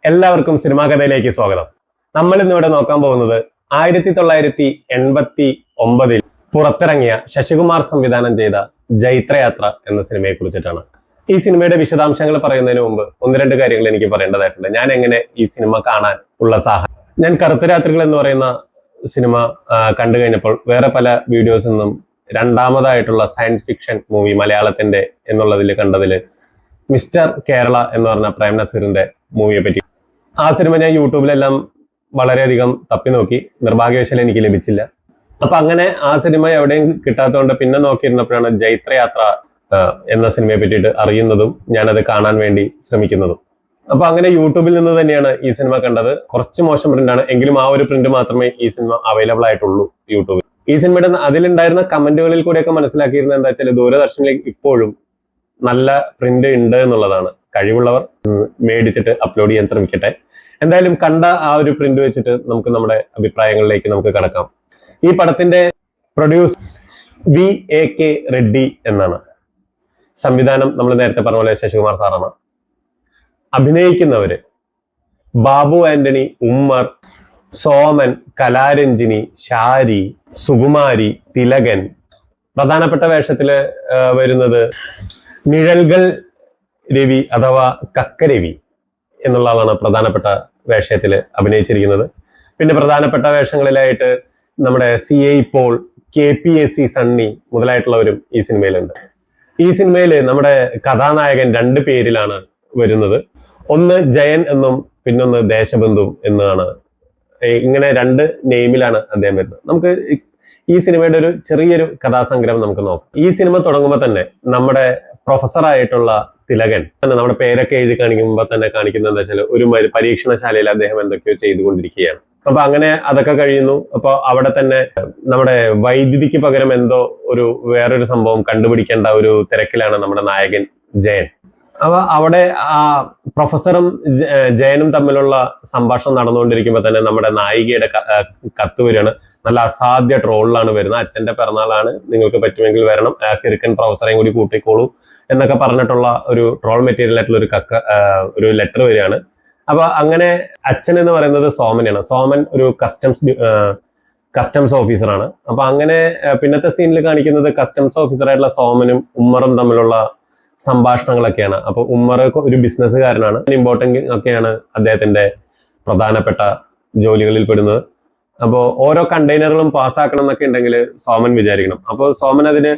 എല്ലാവർക്കും സിനിമാ കഥയിലേക്ക് സ്വാഗതം. നമ്മൾ ഇന്നിവിടെ നോക്കാൻ പോകുന്നത് 1989 പുറത്തിറങ്ങിയ ശശികുമാർ സംവിധാനം ചെയ്ത ജൈത്രയാത്ര എന്ന സിനിമയെ കുറിച്ചിട്ടാണ്. ഈ സിനിമയുടെ വിശദാംശങ്ങൾ പറയുന്നതിന് മുമ്പ് ഒന്ന് രണ്ട് കാര്യങ്ങൾ എനിക്ക് പറയേണ്ടതായിട്ടുണ്ട്. ഞാൻ എങ്ങനെ ഈ സിനിമ കാണാൻ ഉള്ള സാഹചര്യം, ഞാൻ കറുത്ത രാത്രികൾ എന്ന് പറയുന്ന സിനിമ കണ്ടു കഴിഞ്ഞപ്പോൾ വേറെ പല വീഡിയോസിൽ നിന്നും രണ്ടാമതായിട്ടുള്ള സയൻസ് ഫിക്ഷൻ മൂവി മലയാളത്തിന്റെ എന്നുള്ളതിൽ കണ്ടതിൽ മിസ്റ്റർ കേരള എന്ന് പറഞ്ഞ പ്രേം നസീറിന്റെ മൂവിയെ പറ്റി, ആ സിനിമ ഞാൻ യൂട്യൂബിലെല്ലാം വളരെയധികം തപ്പി നോക്കി, നിർഭാഗ്യവശാൽ എനിക്ക് ലഭിച്ചില്ല. അപ്പൊ അങ്ങനെ ആ സിനിമ എവിടെയും കിട്ടാത്തതുകൊണ്ട് പിന്നെ നോക്കിയിരുന്നപ്പോഴാണ് ജൈത്രയാത്ര എന്ന സിനിമയെ പറ്റിയിട്ട് അറിയുന്നതും ഞാനത് കാണാൻ വേണ്ടി ശ്രമിക്കുന്നതും. അപ്പൊ അങ്ങനെ യൂട്യൂബിൽ നിന്ന് തന്നെയാണ് ഈ സിനിമ കണ്ടത്. കുറച്ച് മോശം പ്രിന്റാണ്, എങ്കിലും ആ ഒരു പ്രിന്റ് മാത്രമേ ഈ സിനിമ അവൈലബിൾ ആയിട്ടുള്ളൂ യൂട്യൂബിൽ. ഈ സിനിമയുടെ അതിലുണ്ടായിരുന്ന കമന്റുകളിൽ കൂടെയൊക്കെ മനസ്സിലാക്കിയിരുന്നത് എന്താ വെച്ചാൽ ദൂരദർശനിൽ ഇപ്പോഴും നല്ല പ്രിന്റ് ഉണ്ട് എന്നുള്ളതാണ്. കഴിവുള്ളവർ മേടിച്ചിട്ട് അപ്ലോഡ് ചെയ്യാൻ ശ്രമിക്കട്ടെ. എന്തായാലും കണ്ട ആ ഒരു പ്രിന്റ് വെച്ചിട്ട് നമുക്ക് നമ്മുടെ അഭിപ്രായങ്ങളിലേക്ക് നമുക്ക് കടക്കാം. ഈ പടത്തിന്റെ പ്രൊഡ്യൂസർ VAK റെഡ്ഡി എന്നാണ്. സംവിധാനം നമ്മൾ നേരത്തെ പറഞ്ഞ പോലെ ശശികുമാർ സാറാണ്. അഭിനയിക്കുന്നവര് ബാബു ആന്റണി, ഉമ്മർ, സോമൻ, കലാരഞ്ജിനി, ഷാരി, സുകുമാരി, തിലകൻ. പ്രധാനപ്പെട്ട വേഷത്തില് വരുന്നത് നിഴൽകൾ രവി അഥവാ കക്കരവി എന്നുള്ള ആളാണ് പ്രധാനപ്പെട്ട വേഷത്തിൽ അഭിനയിച്ചിരിക്കുന്നത്. പിന്നെ പ്രധാനപ്പെട്ട വേഷങ്ങളിലായിട്ട് നമ്മുടെ CA പോൾ, KPAC സണ്ണി മുതലായിട്ടുള്ളവരും ഈ സിനിമയിലുണ്ട്. ഈ സിനിമയിൽ നമ്മുടെ കഥാനായകൻ രണ്ട് പേരിലാണ് വരുന്നത്. ഒന്ന് ജയൻ എന്നും പിന്നൊന്ന് ദേശബന്ധു എന്നാണ്. ഇങ്ങനെ രണ്ട് നെയിമിലാണ് അദ്ദേഹം വരുന്നത്. നമുക്ക് ഈ സിനിമയുടെ ഒരു ചെറിയൊരു കഥാസംഗ്രഹം നമുക്ക് നോക്കാം. ഈ സിനിമ തുടങ്ങുമ്പോൾ തന്നെ നമ്മുടെ പ്രൊഫസറായിട്ടുള്ള തിലകൻ തന്നെ നമ്മുടെ പേരൊക്കെ എഴുതി കാണിക്കുമ്പോൾ തന്നെ കാണിക്കുന്നത് എന്താ വെച്ചാൽ ഒരു പരീക്ഷണശാലയിൽ അദ്ദേഹം എന്തൊക്കെയോ ചെയ്തുകൊണ്ടിരിക്കുകയാണ്. അപ്പൊ അങ്ങനെ അതൊക്കെ കഴിയുന്നു. അപ്പൊ അവിടെ തന്നെ നമ്മുടെ വൈദ്യുതിക്ക് പകരം എന്തോ വേറൊരു സംഭവം കണ്ടുപിടിക്കേണ്ട ഒരു തിരക്കിലാണ് നമ്മുടെ നായകൻ ജയൻ. അപ്പൊ അവിടെ ആ പ്രൊഫസറും ജയനും തമ്മിലുള്ള സംഭാഷണം നടന്നുകൊണ്ടിരിക്കുമ്പോൾ തന്നെ നമ്മുടെ നായികയുടെ കത്ത് വരികയാണ്. നല്ല അസാധ്യ ട്രോളിലാണ് വരുന്നത്. അച്ഛന്റെ പിറന്നാളാണ്, നിങ്ങൾക്ക് പറ്റുമെങ്കിൽ വരണം, കിറുക്കൻ പ്രൊഫസറേയും കൂടി കൂട്ടിക്കോളൂ എന്നൊക്കെ പറഞ്ഞിട്ടുള്ള ഒരു ട്രോൾ മെറ്റീരിയൽ ആയിട്ടുള്ള ഒരു ലെറ്റർ വരികയാണ്. അപ്പൊ അങ്ങനെ അച്ഛൻ എന്ന് പറയുന്നത് സോമനാണ്. സോമൻ ഒരു കസ്റ്റംസ് ഓഫീസറാണ്. അപ്പൊ അങ്ങനെ പിന്നത്തെ സീനിൽ കാണിക്കുന്നത് കസ്റ്റംസ് ഓഫീസറായിട്ടുള്ള സോമനും ഉമ്മറും തമ്മിലുള്ള സംഭാഷണങ്ങളൊക്കെയാണ്. അപ്പൊ ഉമ്മർ ഒരു ബിസിനസ്സുകാരനാണ്. ഇമ്പോർട്ടൻ്റ് ഒക്കെയാണ് അദ്ദേഹത്തിന്റെ പ്രധാനപ്പെട്ട ജോലികളിൽ പെടുന്നത്. അപ്പോൾ ഓരോ കണ്ടെയ്നറുകളും പാസ്സാക്കണം എന്നൊക്കെ ഉണ്ടെങ്കിൽ സോമൻ വിചാരിക്കണം. അപ്പോൾ സോമൻ അതിന്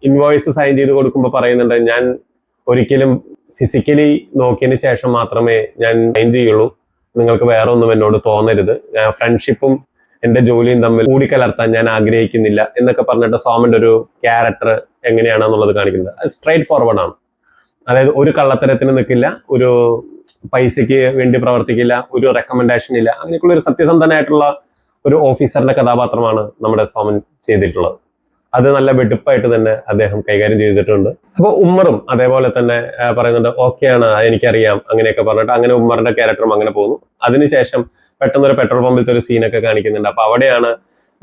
ഇൻവോയ്സ് സൈൻ ചെയ്ത് കൊടുക്കുമ്പോൾ പറയുന്നുണ്ട്, ഞാൻ ഒരിക്കലും ഫിസിക്കലി നോക്കിയതിന് ശേഷം മാത്രമേ ഞാൻ സൈൻ ചെയ്യുള്ളൂ, നിങ്ങൾക്ക് വേറെ ഒന്നും എന്നോട് തോന്നരുത്, ഫ്രണ്ട്ഷിപ്പും എന്റെ ജോലിയും തമ്മിൽ കൂടിക്കലർത്താൻ ഞാൻ ആഗ്രഹിക്കുന്നില്ല എന്നൊക്കെ പറഞ്ഞിട്ട് സോമന്റെ ഒരു ക്യാരക്ടർ എങ്ങനെയാണെന്നുള്ളത് കാണിക്കുന്നത്. അത് സ്ട്രൈറ്റ് ഫോർവേഡ് ആണ്. അതായത് ഒരു കള്ളത്തരത്തിന് നിൽക്കില്ല, ഒരു പൈസയ്ക്ക് വേണ്ടി പ്രവർത്തിക്കില്ല, ഒരു റെക്കമെൻഡേഷൻ ഇല്ല. അങ്ങനെയൊക്കെയുള്ള ഒരു സത്യസന്ധനായിട്ടുള്ള ഒരു ഓഫീസറിന്റെ കഥാപാത്രമാണ് നമ്മുടെ സോമൻ ചെയ്തിട്ടുള്ളത്. അത് നല്ല വെടുപ്പായിട്ട് തന്നെ അദ്ദേഹം കൈകാര്യം ചെയ്തിട്ടുണ്ട്. അപ്പൊ ഉമ്മറും അതേപോലെ തന്നെ പറയുന്നുണ്ട്, ഓക്കെയാണ്, എനിക്കറിയാം, അങ്ങനെയൊക്കെ പറഞ്ഞിട്ട് അങ്ങനെ ഉമ്മറിന്റെ ക്യാരക്ടറും അങ്ങനെ പോകുന്നു. അതിനുശേഷം പെട്ടെന്നൊരു പെട്രോൾ പമ്പിലത്തെ ഒരു സീനൊക്കെ കാണിക്കുന്നുണ്ട്. അപ്പൊ അവിടെയാണ്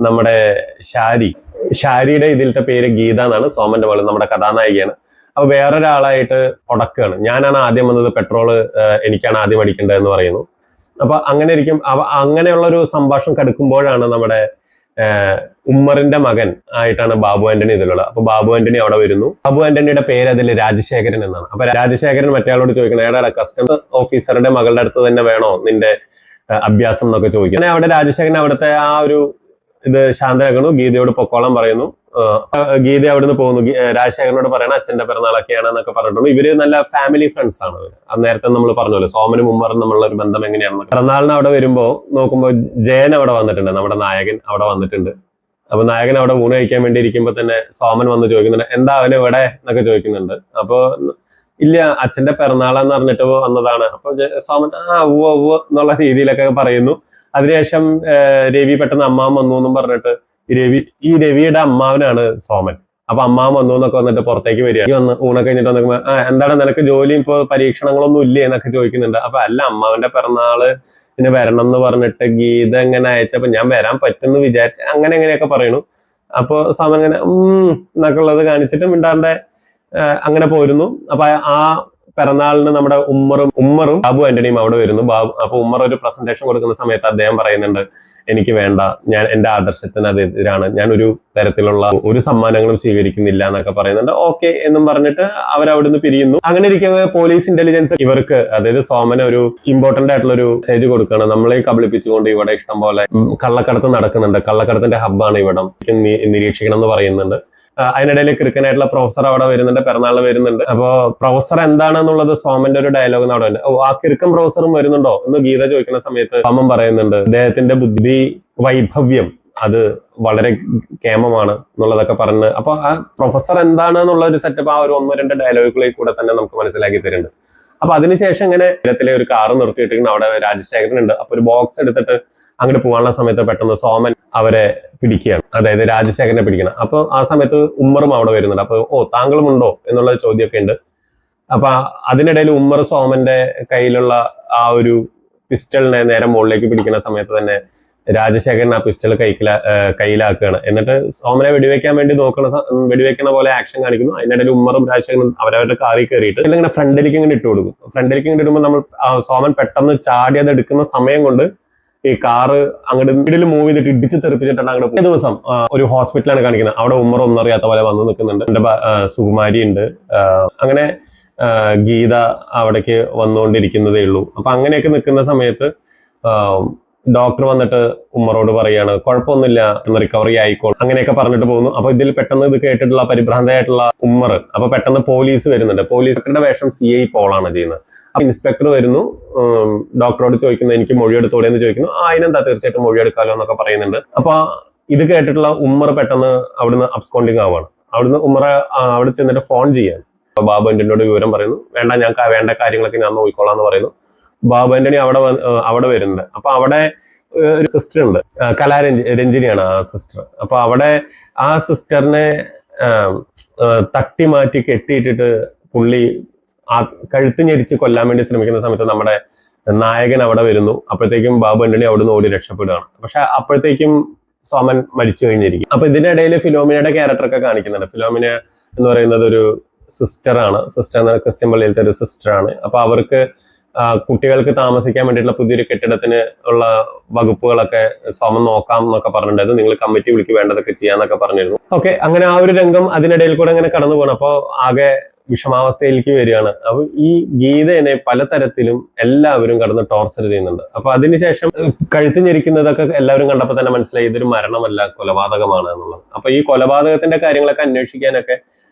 നമ്മുടെ ഷാരിയുടെ ഇതിലത്തെ പേര് ഗീത എന്നാണ്. സോമന്റെ മകള് നമ്മുടെ കഥാനായികയാണ്. അപ്പൊ വേറൊരാളായിട്ട് ഉടക്കുകയാണ്. ഞാനാണ് ആദ്യം വന്നത്, പെട്രോള് എനിക്കാണ് ആദ്യം അടിക്കേണ്ടത് എന്ന് പറയുന്നു. അപ്പൊ അങ്ങനെ ഇരിക്കും. അങ്ങനെയുള്ള ഒരു സംഭാഷണം കടുക്കുമ്പോഴാണ് നമ്മുടെ ഉമ്മറിന്റെ മകൻ ആയിട്ടാണ് ബാബു ആന്റണി ഇതിലുള്ളത്. അപ്പൊ ബാബു ആന്റണി അവിടെ വരുന്നു. ബാബു ആന്റണിയുടെ പേര് അതിൽ രാജശേഖരൻ എന്നാണ്. അപ്പൊ രാജശേഖരൻ മറ്റേയാളോട് ചോദിക്കണം, ഏടാ കസ്റ്റംസ് ഓഫീസറുടെ മകളുടെ അടുത്ത് തന്നെ വേണോ നിന്റെ അഭ്യാസം എന്നൊക്കെ ചോദിക്കും. അങ്ങനെ അവിടെ രാജശേഖരൻ അവിടുത്തെ ആ ഒരു ഇത് ശാന്തരാക്കണു, ഗീതയോട് പൊക്കോളം പറയുന്നു. ഗീത അവിടുന്ന് പോകുന്നു. രാജശേഖരനോട് പറയണം അച്ഛന്റെ പിറന്നാളൊക്കെയാണ് എന്നൊക്കെ പറഞ്ഞിട്ടുണ്ട്. ഇവര് നല്ല ഫാമിലി ഫ്രണ്ട്സ് ആണ്. അത് നേരത്തെ നമ്മൾ പറഞ്ഞല്ലോ, സോമനും ഉമ്മറും തമ്മിലുള്ള ഒരു ബന്ധം എങ്ങനെയാണെന്ന്. പിറന്നാളിന് അവിടെ വരുമ്പോ നോക്കുമ്പോൾ ജയൻ അവിടെ വന്നിട്ടുണ്ട്, നമ്മുടെ നായകൻ അവിടെ വന്നിട്ടുണ്ട്. അപ്പൊ നായകൻ അവിടെ ഊണ് കഴിക്കാൻ വേണ്ടി ഇരിക്കുമ്പോ തന്നെ സോമൻ വന്ന് ചോദിക്കുന്നുണ്ട്, എന്താ അവന് ഇവിടെ എന്നൊക്കെ ചോദിക്കുന്നുണ്ട്. അപ്പൊ ഇല്ല, അച്ഛന്റെ പിറന്നാളെന്ന് പറഞ്ഞിട്ട് വന്നതാണ്. അപ്പൊ സോമൻ ഉവ്വ് എന്നുള്ള രീതിയിലൊക്കെ പറയുന്നു. അതിനുശേഷം രവി പെട്ടെന്ന് അമ്മാവൻ വന്നു എന്നും പറഞ്ഞിട്ട് ഈ രവിയുടെ അമ്മാവനാണ് സോമൻ. അപ്പൊ അമ്മാവൻ വന്നു എന്നൊക്കെ വന്നിട്ട് പുറത്തേക്ക് വരിക. വന്ന് ഊണൊക്കെ കഴിഞ്ഞിട്ട് വന്നിട്ട് എന്താണ് നിനക്ക് ജോലി, ഇപ്പൊ പരീക്ഷണങ്ങളൊന്നും ഇല്ലേ എന്നൊക്കെ ചോദിക്കുന്നുണ്ട്. അപ്പൊ അല്ല, അമ്മാവന്റെ പിറന്നാള് പിന്നെ വരണം എന്ന് പറഞ്ഞിട്ട് ഗീത എങ്ങനെ അയച്ചപ്പോ ഞാൻ വരാൻ പറ്റുമെന്ന് വിചാരിച്ച അങ്ങനെ എങ്ങനെയൊക്കെ പറയുന്നു. അപ്പൊ സോമൻ ഇങ്ങനെ എന്നൊക്കെ ഉള്ളത് കാണിച്ചിട്ട് മിണ്ടാണ്ട് അങ്ങനെ പോരുന്നു. അപ്പൊ ആ പിറന്നാളിന് നമ്മുടെ ഉമ്മറും ബാബു ആന്റണിയും അവിടെ വരുന്നു. അപ്പൊ ഉമ്മർ ഒരു പ്രസന്റേഷൻ കൊടുക്കുന്ന സമയത്ത് അദ്ദേഹം പറയുന്നുണ്ട്, എനിക്ക് വേണ്ട, ഞാൻ എന്റെ ആദർശത്തിന് അത് എതിരാണ്, ഞാൻ ഒരു തരത്തിലുള്ള ഒരു സമ്മാനങ്ങളും സ്വീകരിക്കുന്നില്ല എന്നൊക്കെ പറയുന്നുണ്ട്. ഓക്കെ എന്നും പറഞ്ഞിട്ട് അവരവിടുന്ന് പിരിയുന്നു. അങ്ങനെ ഇരിക്കുന്ന പോലീസ് ഇന്റലിജൻസ് ഇവർക്ക്, അതായത് സോമന് ഒരു ഇമ്പോർട്ടന്റ് ആയിട്ടുള്ള ഒരു മെസ്സേജ് കൊടുക്കുകയാണ്. നമ്മളെ കബളിപ്പിച്ചുകൊണ്ട് ഇവിടെ ഇഷ്ടം പോലെ കള്ളക്കടത്ത് നടക്കുന്നുണ്ട്, കള്ളക്കടത്തിന്റെ ഹബ്ബാണ് ഇവിടം, നിരീക്ഷിക്കണം എന്ന് പറയുന്നുണ്ട്. അതിനിടയിൽ ക്രിക്കനായിട്ടുള്ള പ്രൊഫസർ അവിടെ വരുന്നുണ്ട്, പിറന്നാളിന് വരുന്നുണ്ട്. അപ്പോ പ്രൊഫസർ എന്താണെന്നുള്ളത് സോമന്റെ ഒരു ഡയലോഗ് അവിടെ ഉണ്ട്. ആ കിറുക്കൻ പ്രൊഫസറും വരുന്നുണ്ടോ എന്ന് ഗീത ചോദിക്കുന്ന സമയത്ത് സോമൻ പറയുന്നുണ്ട്, അദ്ദേഹത്തിന്റെ ബുദ്ധി വൈഭവ്യം അത് വളരെ കേമമാണ് എന്നുള്ളതൊക്കെ പറഞ്ഞ്. അപ്പൊ ആ പ്രൊഫസർ എന്താണ് എന്നുള്ള ഒരു സെറ്റപ്പ് ആ ഒരു 1-2 ഡയലോഗുകളിൽ കൂടെ തന്നെ നമുക്ക് മനസ്സിലാക്കി തരുന്നുണ്ട്. അപ്പൊ അതിനുശേഷം ഇങ്ങനെ ഇടത്തിലെ ഒരു കാറ് നിർത്തിയിട്ടിരിക്കുന്നു. അവിടെ രാജശേഖരൻ ഉണ്ട്. അപ്പൊ ഒരു ബോക്സ് എടുത്തിട്ട് അങ്ങോട്ട് പോകാനുള്ള സമയത്ത് പെട്ടെന്ന് സോമൻ അവരെ പിടിക്കുകയാണ്, അതായത് രാജശേഖരനെ പിടിക്കണം. അപ്പൊ ആ സമയത്ത് ഉമ്മറും അവിടെ വരുന്നുണ്ട്. അപ്പൊ താങ്കളും ഉണ്ടോ എന്നുള്ള ചോദ്യമൊക്കെ ഉണ്ട്. അപ്പൊ അതിനിടയിൽ ഉമ്മർ സോമന്റെ കയ്യിലുള്ള ആ ഒരു പിസ്റ്റളിനെ നേരെ മുകളിലേക്ക് പിടിക്കുന്ന സമയത്ത് തന്നെ രാജശേഖരൻ ആ പിസ്റ്റൾ കയ്യിലാക്കുകയാണ്. എന്നിട്ട് സോമനെ വെടിവെക്കണ പോലെ ആക്ഷൻ കാണിക്കുന്നു. അതിനിടയിൽ ഉമ്മറും രാജശേഖരനും അവരവരുടെ കാറിൽ കയറിയിട്ട് ഇങ്ങനെ ഫ്രണ്ടിലേക്ക് ഇങ്ങനെ ഇട്ട് കൊടുക്കും. ഫ്രണ്ടിലേക്ക് ഇങ്ങനെ ഇടുമ്പോൾ നമ്മൾ സോമൻ പെട്ടെന്ന് ചാടി അത് എടുക്കുന്ന സമയം കൊണ്ട് ഈ കാറ് അങ്ങോട്ട് വീട്ടിൽ മൂവ് ചെയ്തിട്ട് ഇടിച്ച് തെറിപ്പിച്ചിട്ടാണ് അങ്ങോട്ട് പോകുന്ന ദിവസം ഒരു ഹോസ്പിറ്റലാണ് കാണിക്കുന്നത്. അവിടെ ഉമ്മർ ഒന്നും അറിയാത്ത പോലെ വന്ന് നിൽക്കുന്നുണ്ട്. എന്റെ സുകുമാരി ഉണ്ട്. അങ്ങനെ ഗീത അവിടേക്ക് വന്നുകൊണ്ടിരിക്കുന്നതേ ഉള്ളൂ. അപ്പൊ അങ്ങനെയൊക്കെ നിൽക്കുന്ന സമയത്ത് ഡോക്ടർ വന്നിട്ട് ഉമ്മറോട് പറയാണ്, കുഴപ്പമൊന്നുമില്ല, റിക്കവറി ആയിക്കോളും, അങ്ങനെയൊക്കെ പറഞ്ഞിട്ട് പോകുന്നു. അപ്പൊ ഇതിൽ പെട്ടെന്ന് ഇത് കേട്ടിട്ടുള്ള പരിഭ്രാന്തയായിട്ടുള്ള ഉമ്മർ, അപ്പൊ പെട്ടെന്ന് പോലീസ് വരുന്നുണ്ട്. പോലീസിന്റെ വേഷം CI പോളാണ് ചെയ്യുന്നത്. അപ്പൊ ഇൻസ്പെക്ടർ വരുന്നു, ഡോക്ടറോട് ചോദിക്കുന്നു, എനിക്ക് മൊഴിയെടുത്തോടെ എന്ന് ചോദിക്കുന്നു. അതിനെന്താ, തീർച്ചയായിട്ടും മൊഴിയെടുക്കാലോ എന്നൊക്കെ പറയുന്നുണ്ട്. അപ്പൊ ഇത് കേട്ടിട്ടുള്ള ഉമ്മർ പെട്ടെന്ന് അവിടുന്ന് അബ്സ്കോണ്ടിങ് ആവാണ്. അവിടുന്ന് ഉമ്മറ അവിടെ ചെന്നിട്ട് ഫോൺ ചെയ്യാണ്. ബാബു ആന്റണിയോട് വിവരം പറയുന്നു, വേണ്ട, ഞാൻ വേണ്ട കാര്യങ്ങളൊക്കെ ഞാൻ നോക്കിക്കോളാം എന്ന് പറയുന്നു. ബാബു ആന്റണി അവിടെ വരുന്നുണ്ട്. അപ്പൊ അവിടെ ഒരു സിസ്റ്റർ ഉണ്ട്, രഞ്ജിനിയാണ് ആ സിസ്റ്റർ. അപ്പൊ അവിടെ ആ സിസ്റ്ററിനെ തട്ടി മാറ്റി കെട്ടിയിട്ടിട്ട് പുള്ളി കഴുത്ത് ഞെരിച്ച് കൊല്ലാൻ വേണ്ടി ശ്രമിക്കുന്ന സമയത്ത് നമ്മുടെ നായകൻ അവിടെ വരുന്നു. അപ്പോഴത്തേക്കും ബാബു ആന്റണി അവിടുന്ന് ഓടി രക്ഷപ്പെടുകയാണ്. പക്ഷെ അപ്പോഴത്തേക്കും സോമൻ മരിച്ചു കഴിഞ്ഞിരിക്കും. അപ്പൊ ഇതിനിടയിൽ ഫിലോമിനയുടെ ക്യാരക്ടറൊക്കെ കാണിക്കുന്നുണ്ട്. ഫിലോമിന എന്ന് പറയുന്നത് ഒരു സിസ്റ്ററാണ്. സിസ്റ്റർ എന്ന ക്രിസ്ത്യൻ പള്ളിയിലത്തെ ഒരു സിസ്റ്ററാണ്. അപ്പൊ അവർക്ക് കുട്ടികൾക്ക് താമസിക്കാൻ വേണ്ടിയിട്ടുള്ള പുതിയൊരു കെട്ടിടത്തിന് ഉള്ള വകുപ്പുകളൊക്കെ സോമൻ നോക്കാം എന്നൊക്കെ പറഞ്ഞിട്ടുണ്ടായിരുന്നു. നിങ്ങൾ കമ്മിറ്റി വിളിക്ക് വേണ്ടതൊക്കെ ചെയ്യാന്നൊക്കെ പറഞ്ഞിരുന്നു. ഓക്കെ, അങ്ങനെ ആ ഒരു രംഗം അതിനിടയിൽ കൂടെ അങ്ങനെ കടന്നു പോകണം. അപ്പോൾ ആകെ വിഷമാവസ്ഥയിലേക്ക് വരികയാണ്. അപ്പൊ ഈ ഗീതനെ പലതരത്തിലും എല്ലാവരും കടന്ന് ടോർച്ചർ ചെയ്യുന്നുണ്ട്. അപ്പൊ അതിനുശേഷം കഴുത്ത് ഞെരിക്കുന്നതൊക്കെ എല്ലാവരും കണ്ടപ്പോൾ തന്നെ മനസ്സിലായി ഇതൊരു മരണമല്ല, കൊലപാതകമാണ് എന്നുള്ളത്. അപ്പൊ ഈ കൊലപാതകത്തിന്റെ കാര്യങ്ങളൊക്കെ അന്വേഷിക്കാനൊക്കെ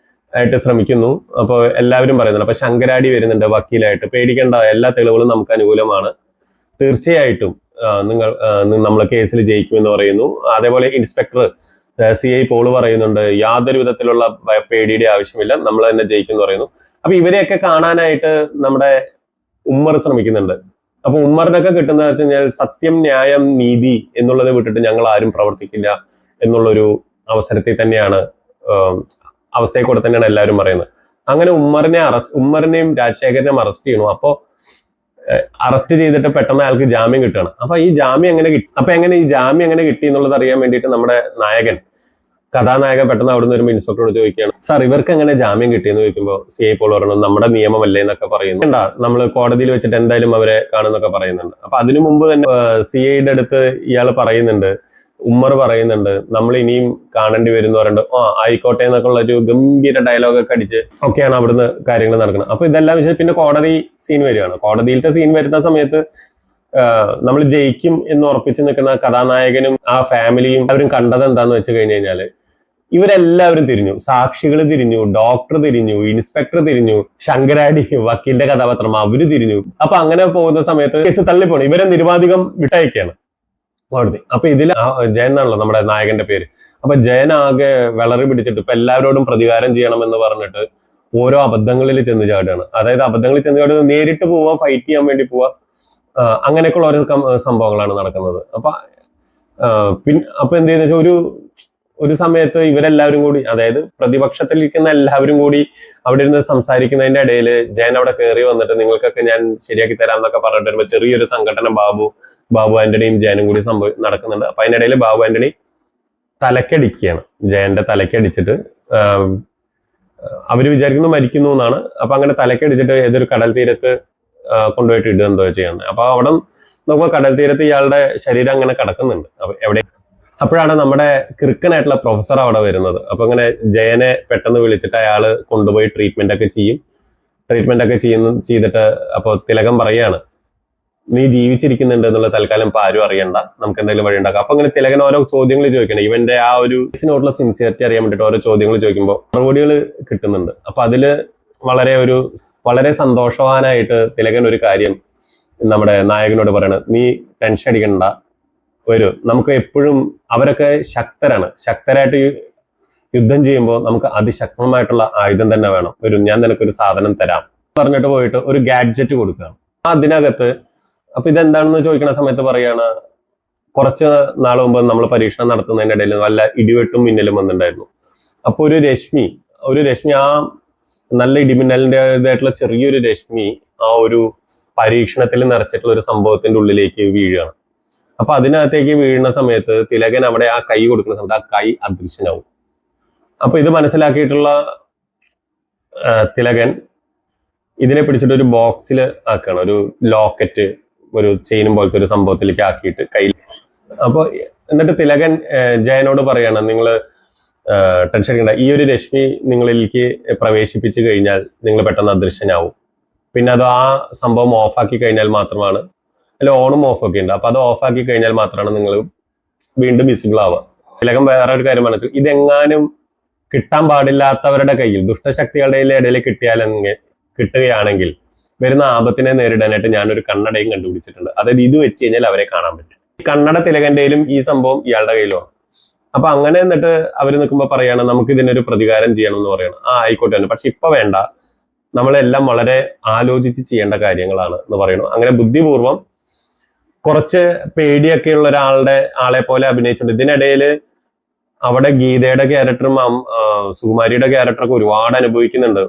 ആയിട്ട് ശ്രമിക്കുന്നു. അപ്പോൾ എല്ലാവരും പറയുന്നുണ്ട്. അപ്പൊ ശങ്കരാടി വരുന്നുണ്ട് വക്കീലായിട്ട്. പേടിക്കേണ്ട, എല്ലാ തെളിവുകളും നമുക്ക് അനുകൂലമാണ്, തീർച്ചയായിട്ടും നമ്മൾ കേസിൽ ജയിക്കുമെന്ന് പറയുന്നു. അതേപോലെ ഇൻസ്പെക്ടർ CI പോള് പറയുന്നുണ്ട്, യാതൊരു വിധത്തിലുള്ള പേടിയുടെ ആവശ്യമില്ല, നമ്മൾ തന്നെ ജയിക്കും എന്ന് പറയുന്നു. അപ്പൊ ഇവരെയൊക്കെ കാണാനായിട്ട് നമ്മുടെ ഉമ്മർ ശ്രമിക്കുന്നുണ്ട്. അപ്പൊ ഉമ്മറിനൊക്കെ കിട്ടുന്ന വെച്ച് കഴിഞ്ഞാൽ സത്യം, ന്യായം, നീതി എന്നുള്ളത് വിട്ടിട്ട് ഞങ്ങൾ ആരും പ്രവർത്തിക്കില്ല എന്നുള്ളൊരു അവസ്ഥയെ കൂടെ തന്നെയാണ് എല്ലാവരും പറയുന്നത്. അങ്ങനെ ഉമ്മറിനെയും രാജശേഖരനെയും അറസ്റ്റ് ചെയ്യണു. അപ്പോ അറസ്റ്റ് ചെയ്തിട്ട് പെട്ടെന്ന് അയാൾക്ക് ജാമ്യം കിട്ടുകയാണ്. അപ്പൊ ഈ ജാമ്യം എങ്ങനെ കിട്ടി എന്നുള്ളത് അറിയാൻ വേണ്ടിയിട്ട് നമ്മുടെ കഥാനായകൻ പെട്ടെന്ന് അവിടുന്ന് വരുമ്പോൾ ഇൻസ്പെക്ടറോട് ചോദിക്കുകയാണ്, സാർ ഇവർക്ക് എങ്ങനെ ജാമ്യം കിട്ടിയെന്ന് ചോദിക്കുമ്പോൾ CI പോൾ പറയുന്നു, നമ്മുടെ നിയമമല്ലേ എന്നൊക്കെ പറയുന്നു. വേണ്ട, നമ്മൾ കോടതിയിൽ വെച്ചിട്ട് എന്തായാലും അവരെ കാണുന്നൊക്കെ പറയുന്നുണ്ട്. അപ്പൊ അതിനു മുമ്പ് തന്നെ CIയുടെ അടുത്ത് ഇയാൾ പറയുന്നുണ്ട്, ഉമ്മർ പറയുന്നുണ്ട്, നമ്മൾ ഇനിയും കാണേണ്ടി വരും പറയുന്നുണ്ട്. ആയിക്കോട്ടെ എന്നൊക്കെ ഉള്ള ഒരു ഗംഭീര ഡയലോഗൊക്കെ അടിച്ച് ഒക്കെയാണ് അവിടുന്ന് കാര്യങ്ങൾ നടക്കുന്നത്. അപ്പൊ ഇതെല്ലാം വെച്ചാൽ പിന്നെ കോടതി സീൻ വരികയാണ്. കോടതിയിലത്തെ സീൻ വരുന്ന സമയത്ത് നമ്മൾ ജയിക്കും എന്ന് ഉറപ്പിച്ച് നിൽക്കുന്ന കഥാനായകനും ആ ഫാമിലിയും അവരും കണ്ടത് എന്താന്ന് വെച്ച് കഴിഞ്ഞു കഴിഞ്ഞാല് ഇവരെല്ലാവരും തിരിഞ്ഞു. സാക്ഷികൾ തിരിഞ്ഞു, ഡോക്ടർ തിരിഞ്ഞു, ഇൻസ്പെക്ടർ തിരിഞ്ഞു, ശങ്കരാടി വക്കീലിന്റെ കഥാപാത്രം അവര് തിരിഞ്ഞു. അപ്പൊ അങ്ങനെ പോകുന്ന സമയത്ത് കേസ് തള്ളിപ്പോണം. ഇവരെ നിരുപാധികം വിട്ടയക്കാണ് കോടതി. അപ്പൊ ഇതിൽ ജയൻ എന്നാണല്ലോ നമ്മുടെ നായകന്റെ പേര്. അപ്പൊ ജയൻ ആകെ വിളറി പിടിച്ചിട്ട് ഇപ്പൊ എല്ലാവരോടും പ്രതികാരം ചെയ്യണമെന്ന് പറഞ്ഞിട്ട് ഓരോ അബദ്ധങ്ങളിൽ ചെന്ന് ചാടുകയാണ്. അതായത് അബദ്ധങ്ങളിൽ ചെന്ന് ചാടുന്നത് നേരിട്ട് പോവാ, ഫൈറ്റ് ചെയ്യാൻ വേണ്ടി പോവാ, അങ്ങനെയൊക്കെയുള്ള ഓരോ സംഭവങ്ങളാണ് നടക്കുന്നത്. അപ്പൊ എന്ത് ചെയ്യുന്ന വെച്ചാൽ ഒരു സമയത്ത് ഇവരെല്ലാവരും കൂടി, അതായത് പ്രതിപക്ഷത്തിലിരിക്കുന്ന എല്ലാവരും കൂടി അവിടെ ഇരുന്ന് സംസാരിക്കുന്നതിന്റെ ഇടയിൽ ജയൻ അവിടെ കയറി വന്നിട്ട് നിങ്ങൾക്കൊക്കെ ഞാൻ ശരിയാക്കി തരാം എന്നൊക്കെ പറഞ്ഞിട്ട് വരുമ്പോൾ ചെറിയൊരു സംഘടന ബാബു ആന്റണിയും ജയനും കൂടി നടക്കുന്നുണ്ട്. അപ്പൊ അതിനിടയിൽ ബാബു ആന്റണി തലക്കടിക്കുകയാണ്, ജയന്റെ തലക്കടിച്ചിട്ട് അവര് വിചാരിക്കുന്നു മരിക്കുന്നു എന്നാണ്. അപ്പൊ അങ്ങനെ തലക്കടിച്ചിട്ട് ഏതൊരു കടൽ തീരത്ത് കൊണ്ടുപോയിട്ട് ഇടുക എന്തോ ചെയ്യുന്നത്. അപ്പൊ അവിടെ നോക്കുമ്പോൾ കടൽ തീരത്ത് ഇയാളുടെ ശരീരം അങ്ങനെ കിടക്കുന്നുണ്ട്. അപ്പൊ എവിടെ അപ്പോഴാണ് നമ്മുടെ കിറുക്കനായിട്ടുള്ള പ്രൊഫസർ അവിടെ വരുന്നത്. അപ്പൊ അങ്ങനെ ജയനെ പെട്ടെന്ന് വിളിച്ചിട്ട് അയാള് കൊണ്ടുപോയി ട്രീറ്റ്മെന്റ് ഒക്കെ ചെയ്തിട്ട് അപ്പോൾ തിലകൻ പറയാണ്, നീ ജീവിച്ചിരിക്കുന്നുണ്ട് എന്നുള്ള തൽക്കാലം ഇപ്പൊ ആരും അറിയണ്ട, നമുക്ക് എന്തെങ്കിലും വഴി ഉണ്ടാക്കാം. അപ്പൊ അങ്ങനെ തിലകൻ ഓരോ ചോദ്യങ്ങൾ ചോദിക്കണം. ഇവന്റെ ആ ഒരു ഇതിനോടുള്ള സിൻസിയറിറ്റി അറിയാൻ വേണ്ടിയിട്ട് ഓരോ ചോദ്യങ്ങൾ ചോദിക്കുമ്പോൾ മറുപടികൾ കിട്ടുന്നുണ്ട്. അപ്പൊ അതില് വളരെ സന്തോഷവാനായിട്ട് തിലകൻ ഒരു കാര്യം നമ്മുടെ നായകനോട് പറയണത്, നീ ടെൻഷൻ അടിക്കണ്ട, നമുക്ക് എപ്പോഴും അവരൊക്കെ ശക്തരായിട്ട് യുദ്ധം ചെയ്യുമ്പോൾ നമുക്ക് അതിശക്തമായിട്ടുള്ള ആയുധം തന്നെ വേണം. ഞാൻ നിനക്കൊരു സാധനം തരാം പറഞ്ഞിട്ട് പോയിട്ട് ഒരു ഗാഡ്ജറ്റ് കൊടുക്കുകയാണ്. അതിനകത്ത് അപ്പൊ ഇതെന്താണെന്ന് ചോദിക്കുന്ന സമയത്ത് പറയാണ്, കുറച്ച് നാൾ മുമ്പ് നമ്മൾ പരീക്ഷണം നടത്തുന്നതിന്റെ ഇടയിൽ വല്ല ഇടിവെട്ടും മിന്നലും വന്നിട്ടുണ്ടായിരുന്നു. അപ്പൊ ഒരു രശ്മി ആ നല്ല ഇടിമിന്നലിൻ്റെതായിട്ടുള്ള ചെറിയൊരു രശ്മി ആ ഒരു പരീക്ഷണത്തിൽ നിറച്ചിട്ടുള്ള ഒരു സംഭവത്തിന്റെ ഉള്ളിലേക്ക് വീഴുകയാണ്. അപ്പൊ അതിനകത്തേക്ക് വീഴുന്ന സമയത്ത് തിലകൻ അവിടെ ആ കൈ കൊടുക്കുന്ന സമയത്ത് ആ കൈ അദൃശ്യനാവും. അപ്പൊ ഇത് മനസ്സിലാക്കിയിട്ടുള്ള തിലകൻ ഇതിനെ പിടിച്ചിട്ട് ഒരു ബോക്സിൽ ആക്കുകയാണ്, ഒരു ലോക്കറ്റ്, ഒരു ചെയിനും പോലത്തെ ഒരു സംഭവത്തിലേക്ക് ആക്കിയിട്ട് കയ്യിൽ. അപ്പൊ എന്നിട്ട് തിലകൻ ജയനോട് പറയാണ്, നിങ്ങൾ ടെൻഷൻ അടിക്കണ്ട, ഈ ഒരു രശ്മി നിങ്ങളിലേക്ക് പ്രവേശിപ്പിച്ചു കഴിഞ്ഞാൽ നിങ്ങൾ പെട്ടെന്ന് അദൃശ്യനാവും. പിന്നെ അത് ആ സംഭവം ഓഫാക്കി കഴിഞ്ഞാൽ മാത്രമാണ്, ഓണും ഓഫ് ഒക്കെ ഉണ്ട്, അപ്പൊ അത് ഓഫാക്കി കഴിഞ്ഞാൽ മാത്രമാണ് നിങ്ങൾ വീണ്ടും വിസിബിൾ ആവുക. തിലകൻ വേറെ ഒരു കാര്യം മനസ്സിലാക്കി, ഇതെങ്ങാനും കിട്ടാൻ പാടില്ലാത്തവരുടെ കയ്യിൽ, ദുഷ്ടശക്തികളുടെ ഇടയിൽ കിട്ടുകയാണെങ്കിൽ വരുന്ന ആപത്തിനെ നേരിടാനായിട്ട് ഞാനൊരു കണ്ണടയും കണ്ടുപിടിച്ചിട്ടുണ്ട്. അതായത് ഇത് വെച്ച് കഴിഞ്ഞാൽ അവരെ കാണാൻ പറ്റും. ഈ കണ്ണട തിലകന്റെയിലും ഈ സംഭവം ഇയാളുടെ കയ്യിലുമാണ്. അപ്പൊ അങ്ങനെ എന്നിട്ട് അവർ നിൽക്കുമ്പോൾ പറയാണ്, നമുക്ക് ഇതിനൊരു പ്രതികാരം ചെയ്യണം എന്ന് പറയണം. ആയിക്കോട്ടെ തന്നെ, പക്ഷെ ഇപ്പൊ വേണ്ട, നമ്മളെല്ലാം വളരെ ആലോചിച്ച് ചെയ്യേണ്ട കാര്യങ്ങളാണ് എന്ന് പറയണം. അങ്ങനെ ബുദ്ധിപൂർവം കുറച്ച് പേടിയൊക്കെയുള്ള ആളെ പോലെ അഭിനയിച്ചിട്ടുണ്ട്. ഇതിനിടയിൽ അവിടെ ഗീതയുടെ ക്യാരക്ടറും സുകുമാരിയുടെ ക്യാരക്ടറൊക്കെ ഒരുപാട് അനുഭവിക്കുന്നുണ്ട്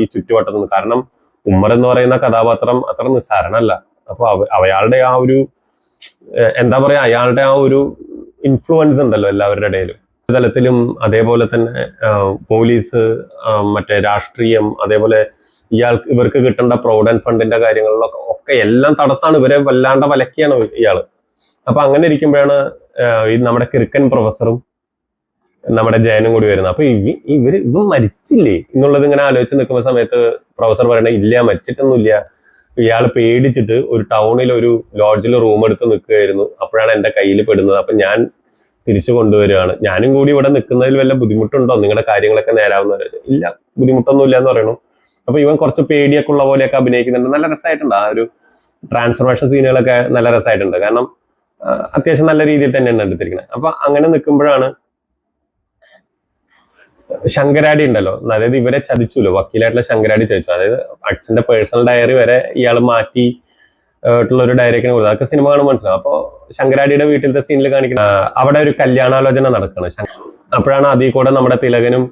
ഈ ചുറ്റുവട്ടത്തിൽ നിന്ന്. കാരണം ഉമ്മർ എന്ന് പറയുന്ന കഥാപാത്രം അത്ര നിസ്സാരണല്ല. അപ്പൊ അയാളുടെ ആ ഒരു എന്താ പറയാ, അയാളുടെ ആ ഒരു ഇൻഫ്ലുവൻസ് ഉണ്ടല്ലോ എല്ലാവരുടെ ഇടയിലും, തലത്തിലും. അതേപോലെ തന്നെ പോലീസ്, മറ്റേ രാഷ്ട്രീയം, അതേപോലെ ഇവർക്ക് കിട്ടേണ്ട പ്രൊവിഡന്റ് ഫണ്ടിന്റെ കാര്യങ്ങളിലൊക്കെ എല്ലാം തടസ്സമാണ്. ഇവരെ വല്ലാണ്ട് വലക്കിയാണ് ഇയാള്. അപ്പൊ അങ്ങനെ ഇരിക്കുമ്പോഴാണ് ഈ നമ്മുടെ കിറുക്കൻ പ്രൊഫസറും നമ്മുടെ ജയനും കൂടി വരുന്നത്. അപ്പൊ ഇവൻ മരിച്ചില്ലേ എന്നുള്ളത് ഇങ്ങനെ ആലോചിച്ച് നിൽക്കുന്ന സമയത്ത് പ്രൊഫസർ പറയണ, ഇല്ല മരിച്ചിട്ടൊന്നുമില്ല, ഇയാൾ പേടിച്ചിട്ട് ഒരു ടൗണിൽ ഒരു ലോഡ്ജിൽ റൂം എടുത്ത് നിൽക്കുകയായിരുന്നു, അപ്പോഴാണ് എന്റെ കയ്യിൽ പെടുന്നത്, അപ്പൊ ഞാൻ തിരിച്ചു കൊണ്ടുവരികയാണ്, ഞാനും കൂടി ഇവിടെ നിൽക്കുന്നതിൽ വല്ല ബുദ്ധിമുട്ടുണ്ടോ, നിങ്ങളുടെ കാര്യങ്ങളൊക്കെ നേരാവുന്നവരെ, ഇല്ല ബുദ്ധിമുട്ടൊന്നുമില്ല എന്ന് പറയണു. അപ്പൊ ഇവൻ കുറച്ച് പേടിയൊക്കെ ഉള്ള പോലെയൊക്കെ അഭിനയിക്കുന്നുണ്ട്. നല്ല രസമായിട്ടുണ്ട് ആ ഒരു ട്രാൻസ്ഫോർമേഷൻ സീനുകളൊക്കെ, നല്ല രസമായിട്ടുണ്ട്. കാരണം അത്യാവശ്യം നല്ല രീതിയിൽ തന്നെയാണ് എടുത്തിരിക്കുന്നത്. അപ്പൊ അങ്ങനെ നിൽക്കുമ്പോഴാണ് ശങ്കരാടി ഉണ്ടല്ലോ, അതായത് ഇവരെ ചതിച്ചുല്ലോ, വക്കീലായിട്ടുള്ള ശങ്കരാടി ചതിച്ചു. അതായത് അച്ഛന്റെ പേഴ്സണൽ ഡയറി വരെ ഇയാൾ മാറ്റി ട്ടുള്ള ഒരു ഡയറിയൊക്കെ കൊടുത്തത്, അതൊക്കെ സിനിമ കാണുമ്പോൾ മനസ്സിലാവും. അപ്പൊ ശങ്കരാടിയുടെ വീട്ടിലത്തെ സീനിൽ കാണിക്കുന്ന അവിടെ ഒരു കല്യാണാലോചന നടക്കുകയാണ്. അപ്പോഴാണ് അതിൽ കൂടെ നമ്മുടെ തിലകനും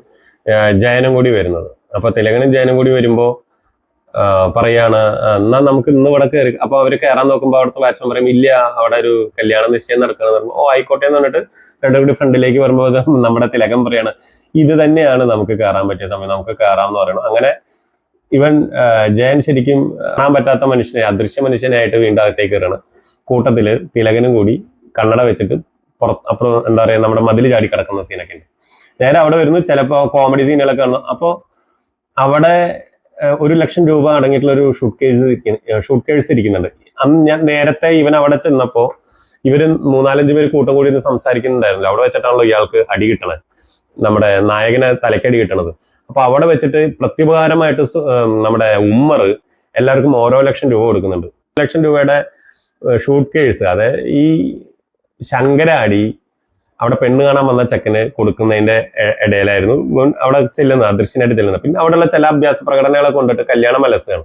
ജയനും കൂടി വരുന്നത്. അപ്പൊ തിലകനും ജയനും കൂടി വരുമ്പോ പറയാണ്, എന്നാ നമുക്ക് ഇന്ന് ഇവിടെ കയറി. അപ്പൊ അവര് കയറാൻ നോക്കുമ്പോൾ അവിടുത്തെ വാച്ച്മാൻ പറയും, ഇല്ല അവിടെ ഒരു കല്യാണ നിശ്ചയം നടക്കണം. ഓ ആയിക്കോട്ടെ എന്ന് പറഞ്ഞിട്ട് രണ്ടും കൂടി ഫ്രണ്ടിലേക്ക് വരുമ്പോൾ നമ്മുടെ തിലകൻ പറയാണ്, ഇത് തന്നെയാണ് നമുക്ക് കയറാൻ പറ്റിയ സമയം, നമുക്ക് കയറാമെന്ന് പറയണം. അങ്ങനെ ഇവൻ ജയൻ ശരിക്കും കാണാൻ പറ്റാത്ത മനുഷ്യനെ, അദൃശ്യ മനുഷ്യനായിട്ട് വീണ്ടും അകത്തേക്ക് കയറാണ്. കൂട്ടത്തില് തിലകനും കൂടി കണ്ണട വെച്ചിട്ട് അപ്പുറം എന്താ പറയാ, നമ്മുടെ മതിൽ ചാടി കിടക്കുന്ന സീനൊക്കെ ഉണ്ട്. നേരെ അവിടെ വരുന്നു, ചിലപ്പോ കോമഡി സീനുകളൊക്കെ കാണുന്നു. അപ്പൊ അവിടെ 1,00,000 രൂപ അടങ്ങിയിട്ടുള്ള ഒരു ഷൂട്ട് കേസ് ഇരിക്കുന്നുണ്ട്. അന്ന് ഞാൻ നേരത്തെ ഇവൻ അവിടെ ചെന്നപ്പോ ഇവര് 3-4 പേര് കൂട്ടം കൂടി ഇന്ന് സംസാരിക്കുന്നുണ്ടായിരുന്നില്ല. അവിടെ വെച്ചിട്ടാണല്ലോ ഇയാൾക്ക് അടി കിട്ടണത്, നമ്മുടെ നായകനെ തലക്കടി കിട്ടണത്. അപ്പൊ അവിടെ വെച്ചിട്ട് പ്രത്യുപകാരമായിട്ട് നമ്മുടെ ഉമ്മർ എല്ലാവർക്കും ഓരോ 1,00,000 രൂപ കൊടുക്കുന്നുണ്ട്. 1,00,000 രൂപയുടെ ഷൂട്ട് കേസ്, അതായത് ഈ ശങ്കരാടി അവിടെ പെണ്ണ് കാണാൻ വന്ന ചെക്കന് കൊടുക്കുന്നതിന്റെ ഇടയിലായിരുന്നു അവിടെ ചെല്ലുന്നത്, അദൃശ്യനായിട്ട് ചെല്ലുന്നത്. പിന്നെ അവിടെയുള്ള ചില അഭ്യാസ പ്രകടനങ്ങളെ കൊണ്ടിട്ട് കല്യാണം മലസാണ്.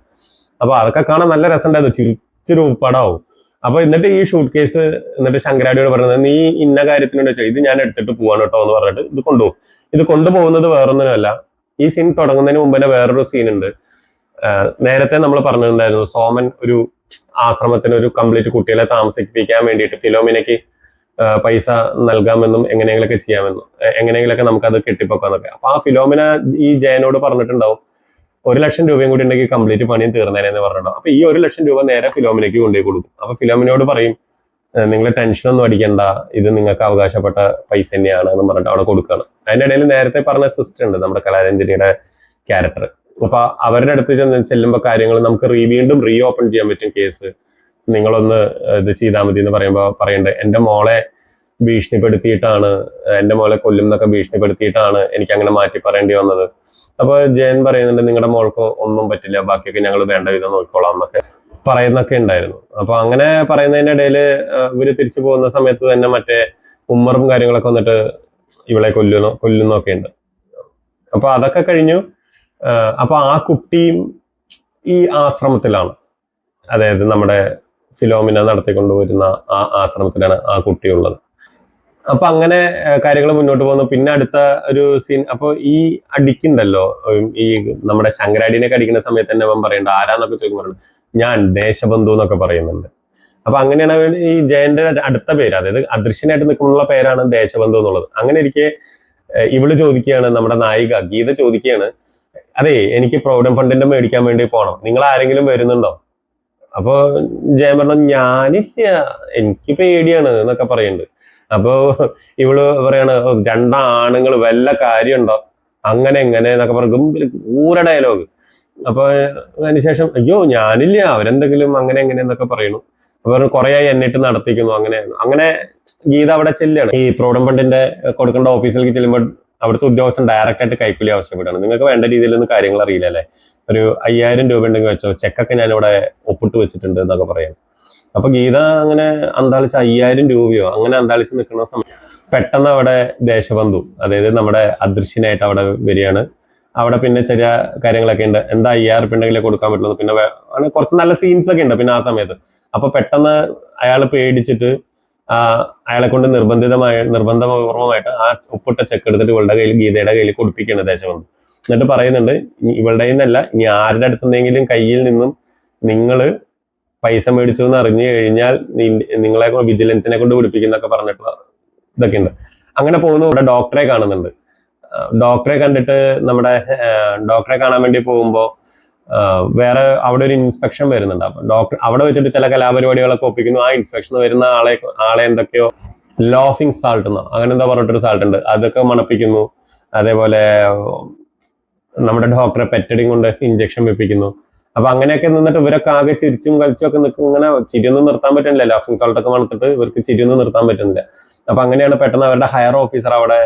അപ്പൊ അതൊക്കെ കാണാൻ നല്ല രസമുണ്ടായിരുന്നു, ചിരിച്ചൊരു പടമാവും. അപ്പൊ എന്നിട്ട് ഈ ഷൂട്ട് കേസ് എന്നിട്ട് ശങ്കരാടിയോട് പറയുന്നത്, നീ ഇന്ന കാര്യത്തിനോട് വെച്ചാൽ ഇത് ഞാൻ എടുത്തിട്ട് പോവാണ് കേട്ടോ എന്ന് പറഞ്ഞിട്ട് ഇത് കൊണ്ടുപോകും. ഇത് കൊണ്ടുപോകുന്നത് വേറൊന്നിനുമല്ല, ഈ സീൻ തുടങ്ങുന്നതിന് മുമ്പ് തന്നെ വേറൊരു സീൻ ഉണ്ട്. നേരത്തെ നമ്മൾ പറഞ്ഞിട്ടുണ്ടായിരുന്നു, സോമൻ ഒരു ആശ്രമത്തിന് ഒരു കംപ്ലീറ്റ് കുട്ടികളെ താമസിപ്പിക്കാൻ വേണ്ടിയിട്ട് ഫിലോമിനയ്ക്ക് പൈസ നൽകാമെന്നും എങ്ങനെയെങ്കിലൊക്കെ ചെയ്യാമെന്നും എങ്ങനെയെങ്കിലൊക്കെ നമുക്കത് കെട്ടിപ്പൊക്കാന്നൊക്കെ. അപ്പൊ ആ ഫിലോമിന ഈ ജയനോട് പറഞ്ഞിട്ടുണ്ടാവും 1,00,000 രൂപയും കൂടി ഉണ്ടെങ്കിൽ കംപ്ലീറ്റ് പണിയും തീർന്നേനെന്ന് പറഞ്ഞിട്ടുണ്ടാവും. അപ്പൊ ഈ 1,00,000 രൂപ നേരെ ഫിലോമിനയ്ക്ക് കൊണ്ടുപോയി കൊടുക്കും. അപ്പൊ ഫിലോമിനോട് പറയും നിങ്ങൾ ടെൻഷനൊന്നും അടിക്കണ്ട, ഇത് നിങ്ങൾക്ക് അവകാശപ്പെട്ട പൈസ തന്നെയാണ് എന്ന് പറഞ്ഞിട്ട് അവിടെ കൊടുക്കുകയാണ്. അതിന്റെ ഇടയിൽ നേരത്തെ പറഞ്ഞ സിസ്റ്റർ ഉണ്ട് നമ്മുടെ കലാരഞ്ജനിയുടെ ക്യാരക്ടർ. അപ്പൊ അവരുടെ അടുത്ത് ചെല്ലുമ്പോൾ കാര്യങ്ങൾ നമുക്ക് വീണ്ടും റീ ഓപ്പൺ ചെയ്യാൻ പറ്റും കേസ്, നിങ്ങളൊന്ന് ഇത് ചെയ്താൽ മതി എന്ന് പറയണ്ടേ എന്റെ മോളെ ഭീഷണിപ്പെടുത്തിയിട്ടാണ്, എന്റെ മോളെ കൊല്ലും എന്നൊക്കെ ഭീഷണിപ്പെടുത്തിയിട്ടാണ് എനിക്ക് അങ്ങനെ മാറ്റി പറയേണ്ടി വന്നത്. അപ്പൊ ജയൻ പറയുന്നുണ്ട് നിങ്ങളുടെ മോൾക്ക് ഒന്നും പറ്റില്ല, ബാക്കിയൊക്കെ ഞങ്ങൾ വേണ്ട വിധം നോക്കിക്കോളാം എന്നൊക്കെ പറയുന്നൊക്കെ ഉണ്ടായിരുന്നു. അപ്പൊ അങ്ങനെ പറയുന്നതിന്റെ ഇടയിൽ ഇവര് തിരിച്ചു പോകുന്ന സമയത്ത് തന്നെ മറ്റേ ഉമ്മറും കാര്യങ്ങളൊക്കെ വന്നിട്ട് ഇവളെ കൊല്ലുന്നൊക്കെ ഉണ്ട്. അപ്പൊ അതൊക്കെ കഴിഞ്ഞു. അപ്പൊ ആ കുട്ടിയും ഈ ആശ്രമത്തിലാണ്, അതായത് നമ്മുടെ ഫിലോമിന നടത്തിക്കൊണ്ടുവരുന്ന ആ ആശ്രമത്തിലാണ് ആ കുട്ടിയുള്ളത്. അപ്പൊ അങ്ങനെ കാര്യങ്ങൾ മുന്നോട്ട് പോകുന്നു. പിന്നെ അടുത്ത ഒരു സീൻ, അപ്പൊ ഈ അടിക്കുണ്ടല്ലോ, ഈ നമ്മുടെ ശങ്കരാടിനെ അടിക്കുന്ന സമയത്ത് തന്നെ അവൻ പറയണ്ട ആരാന്നൊക്കെ ചോദിക്കുമ്പോൾ ഞാൻ ദേശബന്ധു എന്നൊക്കെ പറയുന്നുണ്ട്. അപ്പൊ അങ്ങനെയാണ് ഈ ജയന്റെ അടുത്ത പേര്, അതായത് അദൃശ്യനായിട്ട് നിൽക്കുന്നുള്ള പേരാണ് ദേശബന്ധു എന്നുള്ളത്. അങ്ങനെ ഇരിക്കെ ഇവള് ചോദിക്കുകയാണ്, നമ്മുടെ നായിക ഗീത ചോദിക്കുകയാണ്, അതെ എനിക്ക് പ്രൊവിഡന്റ് ഫണ്ടിന്റെ മേടിക്കാൻ വേണ്ടി പോകണം, നിങ്ങൾ ആരെങ്കിലും വരുന്നുണ്ടോ? അപ്പൊ ജയൻ പറഞ്ഞു ഞാനില്ല, എനിക്ക് പേടിയാണ് എന്നൊക്കെ പറയുന്നുണ്ട്. അപ്പൊ ഇവള് പറയാണ് 2 ആണുങ്ങൾ വല്ല കാര്യമുണ്ടോ, അങ്ങനെ എങ്ങനെ എന്നൊക്കെ പറഞ്ഞു ഊര ഡയലോഗ്. അപ്പൊ അതിനുശേഷം അയ്യോ ഞാനില്ല, അവരെന്തെങ്കിലും അങ്ങനെ എങ്ങനെ എന്നൊക്കെ പറയുന്നു. അപ്പൊ കുറെ എന്നിട്ട് നടത്തിക്കുന്നു. അങ്ങനെ ഗീത അവിടെ ചെല്ലുകയാണ്. ഈ പ്രൊവിഡന്റ് ഫണ്ടിന്റെ കൊടുക്കേണ്ട ഓഫീസിലേക്ക് ചെല്ലുമ്പോൾ അവിടുത്തെ ഉദ്യോഗസ്ഥൻ ഡയറക്റ്റ് ആയിട്ട് കൈക്കൂലി ആവശ്യപ്പെട്ടാണ്. നിങ്ങൾക്ക് വേണ്ട രീതിയിലൊന്നും കാര്യങ്ങൾ അറിയില്ല അല്ലെ, ഒരു 5,000 രൂപ ഉണ്ടെങ്കിൽ വെച്ചോ, ചെക്കൊക്കെ ഞാനിവിടെ ഒപ്പിട്ട് വെച്ചിട്ടുണ്ട് എന്നൊക്കെ പറയാം. അപ്പൊ ഗീത അങ്ങനെ അന്താളിച്ച് 5,000 രൂപയോ അങ്ങനെ അന്താളിച്ച് നിൽക്കുന്ന സമയം പെട്ടെന്ന് അവിടെ ദേശബന്ധു, അതായത് നമ്മുടെ അദൃശ്യനായിട്ട് അവിടെ വരികയാണ്. അവിടെ പിന്നെ ചെറിയ കാര്യങ്ങളൊക്കെ ഉണ്ട്, എന്താ 5,000 രൂപ ഉണ്ടെങ്കിലേ കൊടുക്കാൻ പറ്റുള്ളൂ. പിന്നെ അങ്ങനെ കുറച്ച് നല്ല സീൻസ് ഒക്കെ ഉണ്ട് പിന്നെ ആ സമയത്ത്. അപ്പൊ പെട്ടെന്ന് അയാൾ പേടിച്ചിട്ട് അയാളെ കൊണ്ട് നിർബന്ധപൂർവമായിട്ട് ആ ഒപ്പിട്ട ചെക്ക് എടുത്തിട്ട് ഇവളുടെ കയ്യിൽ, ഗീതയുടെ കയ്യിൽ കൊടുപ്പിക്കുകയാണ് ദേശബന്ധു. എന്നിട്ട് പറയുന്നുണ്ട് ഇവളുടെ നിന്നല്ല, ഇനി ആരുടെ അടുത്തെന്തെങ്കിലും കയ്യിൽ നിന്നും നിങ്ങൾ പൈസ മേടിച്ചു എന്ന് അറിഞ്ഞു കഴിഞ്ഞാൽ നിങ്ങളെ വിജിലൻസിനെ കൊണ്ട് പിടിപ്പിക്കുന്നൊക്കെ പറഞ്ഞിട്ടുള്ള ഇതൊക്കെ ഉണ്ട്. അങ്ങനെ പോകുന്നു. ഇവിടെ ഡോക്ടറെ കാണുന്നുണ്ട്. ഡോക്ടറെ കണ്ടിട്ട് ഡോക്ടറെ കാണാൻ വേണ്ടി പോകുമ്പോ വേറെ അവിടെ ഒരു ഇൻസ്പെക്ഷൻ വരുന്നുണ്ട്. അപ്പൊ ഡോക്ടർ അവിടെ വെച്ചിട്ട് ചില കലാപരിപാടികളൊക്കെ ഒപ്പിക്കുന്നു. ആ ഇൻസ്പെക്ഷൻ വരുന്ന ആളെ എന്തൊക്കെയോ ലോഫിംഗ് സാൾട്ട് എന്നോ അങ്ങനെ എന്താ പറഞ്ഞിട്ടൊരു സാൾട്ട് ഉണ്ട്, അതൊക്കെ മണപ്പിക്കുന്നു. അതേപോലെ നമ്മുടെ ഡോക്ടറെ പെറ്റഡിങ് കൊണ്ട് ഇഞ്ചക്ഷൻ വെപ്പിക്കുന്നു. അപ്പൊ അങ്ങനെയൊക്കെ നിന്നിട്ട് ഇവരൊക്കെ ആകെ ചിരിച്ചും കളിച്ചും ഒക്കെ നിൽക്കും. ഇങ്ങനെ ചിരിയൊന്നും നിർത്താൻ പറ്റുന്നില്ല, ലാഫിംഗ് സാൾട്ട് ഒക്കെ മണത്തിട്ട് ഇവർക്ക് ചിരിയൊന്നും നിർത്താൻ പറ്റുന്നില്ല. അപ്പൊ അങ്ങനെയാണ് പെട്ടെന്ന് അവരുടെ ഹയർ ഓഫീസർ അവിടെ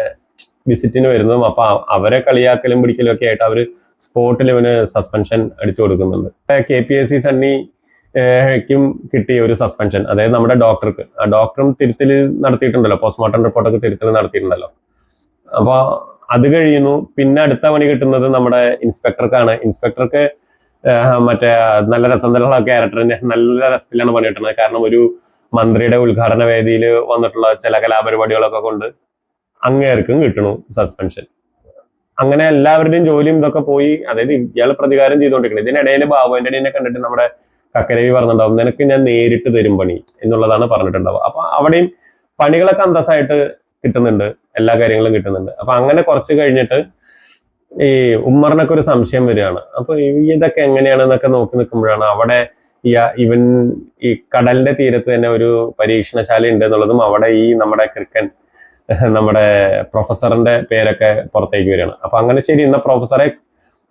വിസിറ്റിന് വരുന്നതും. അപ്പൊ അവരെ കളിയാക്കലും പിടിക്കലും ഒക്കെ ആയിട്ട് അവര് സ്പോട്ടിൽ ഇവന് സസ്പെൻഷൻ അടിച്ചു കൊടുക്കുന്നുണ്ട്. KPSC സണ്ണിക്കും കിട്ടിയ ഒരു സസ്പെൻഷൻ, അതായത് നമ്മുടെ ഡോക്ടർക്ക്, ആ ഡോക്ടറും തിരുത്തൽ നടത്തിയിട്ടുണ്ടല്ലോ, പോസ്റ്റ്മോർട്ടം റിപ്പോർട്ടൊക്കെ തിരുത്തൽ നടത്തിയിട്ടുണ്ടല്ലോ. അപ്പൊ അത് കഴിയുന്നു. പിന്നെ അടുത്ത പണി കിട്ടുന്നത് നമ്മുടെ ഇൻസ്പെക്ടർക്കാണ്. ഇൻസ്പെക്ടർക്ക് മറ്റേ നല്ല രസമുള്ള ക്യാരക്ടറിനെ നല്ല രസത്തിലാണ് പണി കിട്ടുന്നത്. കാരണം ഒരു മന്ത്രിയുടെ ഉദ്ഘാടന വേദിയിൽ വന്നിട്ടുള്ള ചില കലാപരിപാടികളൊക്കെ കൊണ്ട് അങ്ങേർക്കും കിട്ടണു സസ്പെൻഷൻ. അങ്ങനെ എല്ലാവരുടെയും ജോലിയും ഇതൊക്കെ പോയി. അതായത് ഇയാൾ പ്രതികാരം ചെയ്തുകൊണ്ടിരിക്കുന്നത്. ഇതിനിടയിൽ ബാബു ആന്റണിയെ കണ്ടിട്ട് നമ്മുടെ കക്കരവി പറഞ്ഞിട്ടുണ്ടാവും, നിനക്ക് ഞാൻ നേരിട്ട് തരും പണി എന്നുള്ളതാണ് പറഞ്ഞിട്ടുണ്ടാവുക. അപ്പൊ അവിടെയും പണികളൊക്കെ അന്തസ്സായിട്ട് കിട്ടുന്നുണ്ട്, എല്ലാ കാര്യങ്ങളും കിട്ടുന്നുണ്ട്. അപ്പൊ അങ്ങനെ കുറച്ച് കഴിഞ്ഞിട്ട് ഈ ഉമ്മറിനൊക്കെ ഒരു സംശയം വരികയാണ്. അപ്പൊ ഇതൊക്കെ എങ്ങനെയാണെന്നൊക്കെ നോക്കി നിൽക്കുമ്പോഴാണ് അവിടെ ഇവൻ ഈ കടലിന്റെ തീരത്ത് തന്നെ ഒരു പരീക്ഷണശാല ഉണ്ട് എന്നുള്ളതും, അവിടെ ഈ നമ്മുടെ ക്രിക്കൻ നമ്മുടെ പ്രൊഫസറിന്റെ പേരൊക്കെ പുറത്തേക്ക് വരികയാണ്. അപ്പൊ അങ്ങനെ ശരി, ഇന്ന പ്രൊഫസറെ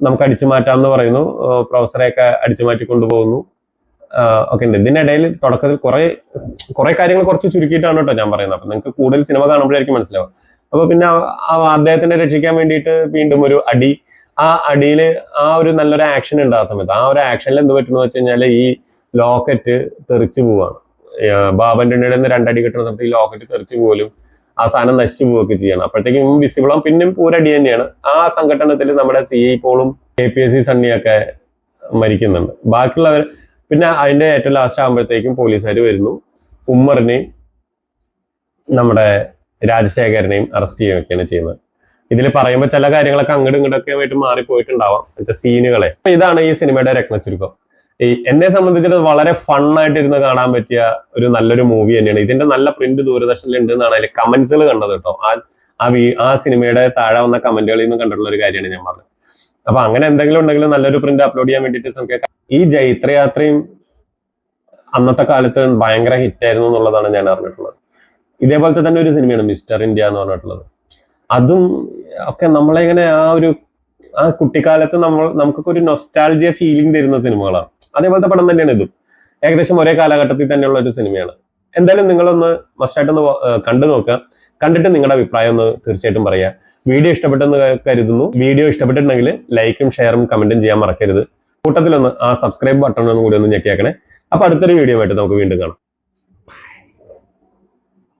നമുക്ക് അടിച്ചു മാറ്റാമെന്ന് പറയുന്നു. പ്രൊഫസറെയൊക്കെ അടിച്ചു മാറ്റി കൊണ്ടുപോകുന്നു. ഒക്കെ ഉണ്ട്. ഇതിനിടയിൽ തുടക്കത്തിൽ കുറെ കാര്യങ്ങൾ കുറച്ച് ചുരുക്കിയിട്ടാണ് കേട്ടോ ഞാൻ പറയുന്നത്. അപ്പൊ നിങ്ങൾക്ക് കൂടുതൽ സിനിമ കാണുമ്പോഴായിരിക്കും മനസ്സിലാവും. അപ്പൊ പിന്നെ അദ്ദേഹത്തിനെ രക്ഷിക്കാൻ വേണ്ടിയിട്ട് വീണ്ടും ഒരു അടി. ആ അടിയിൽ ആ ഒരു നല്ലൊരു ആക്ഷൻ ഉണ്ട് ആ സമയത്ത്. ആ ഒരു ആക്ഷനിൽ എന്ത് പറ്റുന്ന വെച്ച് കഴിഞ്ഞാൽ ഈ ലോക്കറ്റ് തെറിച്ചു പോവാണ്. ബാബന്റെ 2 അടി കിട്ടുന്ന സമയത്ത് ഈ ലോക്കറ്റ് തെറിച്ചു പോലും ആ സാധനം നശിച്ചു പോവുകയൊക്കെ ചെയ്യണം. അപ്പോഴത്തേക്കും വിസിബിളും പിന്നെയും ഒരടി തന്നെയാണ്. ആ സംഘടനത്തിൽ നമ്മുടെ CI പോളും KPSC സണ്ണിയൊക്കെ മരിക്കുന്നുണ്ട്. ബാക്കിയുള്ളവർ പിന്നെ അതിന്റെ ഏറ്റവും ലാസ്റ്റ് ആകുമ്പോഴത്തേക്കും പോലീസുകാർ വരുന്നു. ഉമ്മറിനെയും നമ്മുടെ രാജശേഖരനെയും അറസ്റ്റ് ചെയ്യുകയൊക്കെയാണ് ചെയ്യുന്നത്. ഇതിൽ പറയുമ്പോൾ ചില കാര്യങ്ങളൊക്കെ അങ്ങോട്ടും ഇങ്ങോട്ടൊക്കെ ആയിട്ട് മാറിപ്പോയിട്ടുണ്ടാവാം, സീനുകളെ. ഇതാണ് ഈ സിനിമയുടെ രത്നച്ചുരുക്കം. എന്നെ സംബന്ധിച്ചിട്ട് വളരെ ഫണ്ണായിട്ടിരുന്ന് കാണാൻ പറ്റിയ ഒരു നല്ലൊരു മൂവി തന്നെയാണ്. ഇതിന്റെ നല്ല പ്രിന്റ് ദൂരദർശനിൽ ഉണ്ട് എന്നാണ് അതിൽ കമന്റ്സുകൾ കണ്ടത് കേട്ടോ. ആ സിനിമയുടെ താഴെ വന്ന കമന്റുകളിൽ നിന്ന് കണ്ടിട്ടുള്ള ഒരു കാര്യമാണ് ഞാൻ പറഞ്ഞത്. അപ്പൊ അങ്ങനെ എന്തെങ്കിലും ഉണ്ടെങ്കിൽ നല്ലൊരു പ്രിന്റ് അപ്ലോഡ് ചെയ്യാൻ വേണ്ടിയിട്ട് ശ്രമിക്കാം. ഈ ജൈത്രയാത്രയും അന്നത്തെ കാലത്ത് ഭയങ്കര ഹിറ്റായിരുന്നു എന്നുള്ളതാണ് ഞാൻ അറിഞ്ഞിട്ടുള്ളത്. ഇതേപോലത്തെ തന്നെ ഒരു സിനിമയാണ് മിസ്റ്റർ ഇന്ത്യ എന്ന് പറഞ്ഞിട്ടുള്ളത്. അതും ഒക്കെ നമ്മളെ ഇങ്ങനെ ആ കുട്ടിക്കാലത്ത് നമുക്കൊക്കെ ഒരു നൊസ്റ്റാൾജിയ ഫീലിംഗ് തരുന്ന സിനിമകളാണ്. അതേപോലത്തെ പടം തന്നെയാണ് ഇതും. ഏകദേശം ഒരേ കാലഘട്ടത്തിൽ തന്നെയുള്ള ഒരു സിനിമയാണ്. എന്തായാലും നിങ്ങളൊന്ന് മസ്റ്റായിട്ടൊന്ന് കണ്ടു നോക്കുക. കണ്ടിട്ട് നിങ്ങളുടെ അഭിപ്രായം ഒന്ന് തീർച്ചയായിട്ടും പറയുക. വീഡിയോ ഇഷ്ടപ്പെട്ടെന്ന് കരുതുന്നു. വീഡിയോ ഇഷ്ടപ്പെട്ടിട്ടുണ്ടെങ്കിൽ ലൈക്കും ഷെയറും കമന്റും ചെയ്യാൻ മറക്കരുത്. കൂട്ടത്തിലൊന്ന് ആ സബ്സ്ക്രൈബ് ബട്ടൺ ഒന്നും കൂടി ഒന്ന് ഞെക്കിയാക്കണേ. അപ്പൊ അടുത്തൊരു വീഡിയോ ആയിട്ട് നമുക്ക് വീണ്ടും കാണാം.